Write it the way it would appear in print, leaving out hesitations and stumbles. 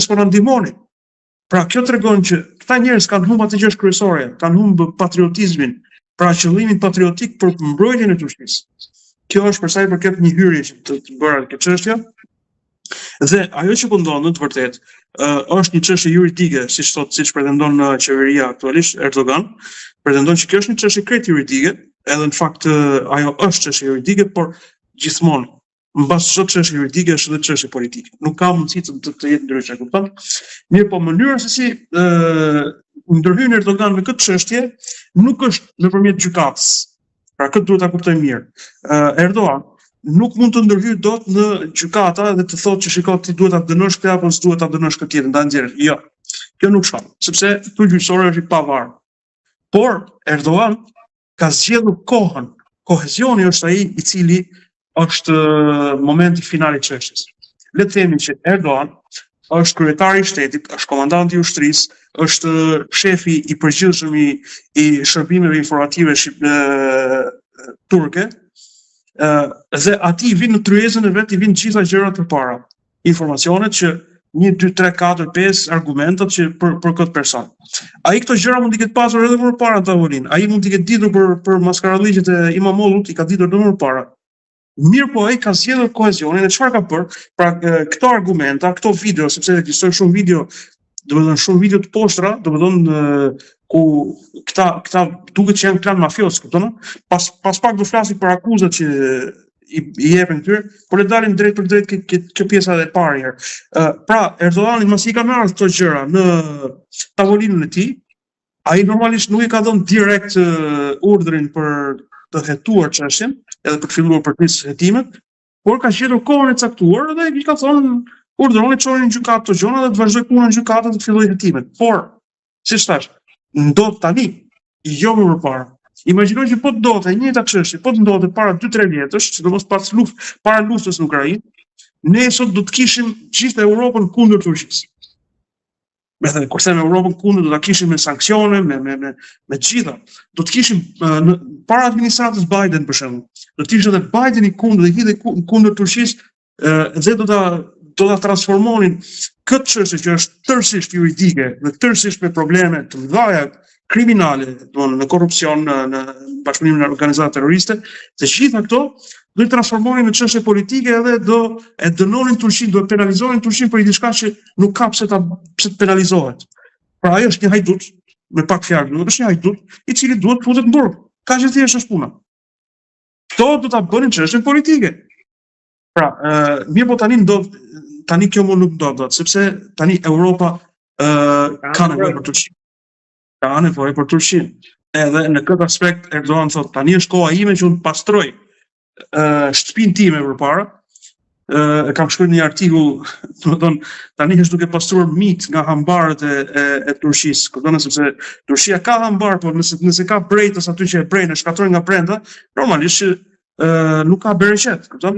s'po na ndihmoni. Pra kjo tregon që këta njerëz kanë humbur atë që është kryesore, kanë humbur patriotizmin, pra qëllimin patriotik për mbrojtjen e Turqisë. Kjo është për sa i përket një hyrje që të bëra këtë çështje. Dhe ajo që po ndodh të vërtet është një çështje juridike, siç pretendon qeveria aktualisht, Erdogan, pretendon që kjo është një çështje krejt juridike, edhe në fakt ajo është çështje juridike, por gjithmonë mbas çdo çështje juridike është edhe çështje politike. Nuk ka mundësi të jetë ndryshe, kupton? Mirë, po mënyra se si ndërhyn Erdogan me këtë çështje nuk është nëpërmjet gjykatës. Pra këtë duhet ta kuptojmë mirë. Erdogan nuk mund të ndërhyjë dot në gjykata dhe të thotë që shiko ti duhet ta dënosh këtë apo s'duhet ta dënosh këtë tjetër, ndan nxjerrësh. Jo. Kjo nuk shkon, sepse ky gjyqësor është i pavarur. Por Erdogan ka zgjedhur kohën. Kohezioni është ai i cili është momenti final i çështjes. Le të themi që Erdogan është kryetari i shtetit, është komandanti i ushtrisë, është shefi i përgjithshëm i shërbimeve informative turke. Dhe ati vin në tryezën e vet, i vin gjitha gjërat përpara. Informacionet që 1, 2, 3, 4, 5 argumentat që për këtë person. Ai këto gjëra mund t'i ketë pasur edhe më parë në tavolinë. Ai mund t'i ketë ditur për maskaralligjet e Imamollut, i ka ditur edhe më parë. Mirë, po ai ka zgjedhur kohezionin dhe çfarë ka bërë? Pra këto argumenta, këto video, sepse ekzistojnë shumë video, domethënë shumë video të poshtra, domethënë ku këta duket që janë klan mafios, kupton? Pas pak do flasim për akuzat që i jepen këtyre, por le dalin drejt për drejt kjo pjesa e parë herë. Pra Erdogani masi i ka marrë këto gjëra në tavolinën e tij, ai normalisht nuk i ka dhënë direkt urdhrin për të hetuar çështjen, edhe për të filluar procesi hetimet, por ka gjetur kohën e caktuar dhe i ka thonë urdhëroni çoni në gjykatë të gjona dhe të vazhdoj punën në gjykatë dhe të filloj hetimet. Por, siç thash, ndodh tani, jo më përpara. Imagjinoj që po të ndodhte e njëjta çështje, po të ndodhte para 2-3 vjetësh, sidomos para luftës në Ukrainë, ne sot do të kishim gjithë Europën kundër Turqisë. Kur them Europën kundër, do ta kishim me sanksione, me gjitha. Do të kishim para administratës Biden për shembull. Do të ishte edhe Bideni kundër dhe hidhe kundër Turqisë dhe do ta transformonin këtë çështje që është tërësisht juridike dhe tërësisht me probleme të mëdha kriminale, në korrupsion, në bashkëpunim me organizata terroriste, të gjitha këto do i transformonin në çështje politike edhe do e dënonin Turqinë, do e penalizonin Turqinë për diçka që nuk ka pse të penalizohet. Pra ai është një hajdut, me pak fjalë, nuk është një hajdut i cili duhet futet në burg. Kaq e thjeshtë është puna. Këto do ta bënin çështje politike. Pra, mirë po tani kjo nuk ndodh, sepse tani Europa ka nevojë për Turqinë. Ka nevojë për Turqinë. Edhe në këtë aspekt Erdogan thotë tani është koha ime që unë pastroj shtëpinë time përpara. Kam shkruar një artikull, domethënë tani është duke pastruar mit nga hambarët e Turqisë, kupton, sepse Turqia ka hambar, por nëse ka brejtës aty që e brejnë, shkatrojnë nga brenda, normalisht nuk ka bereqet, kupton?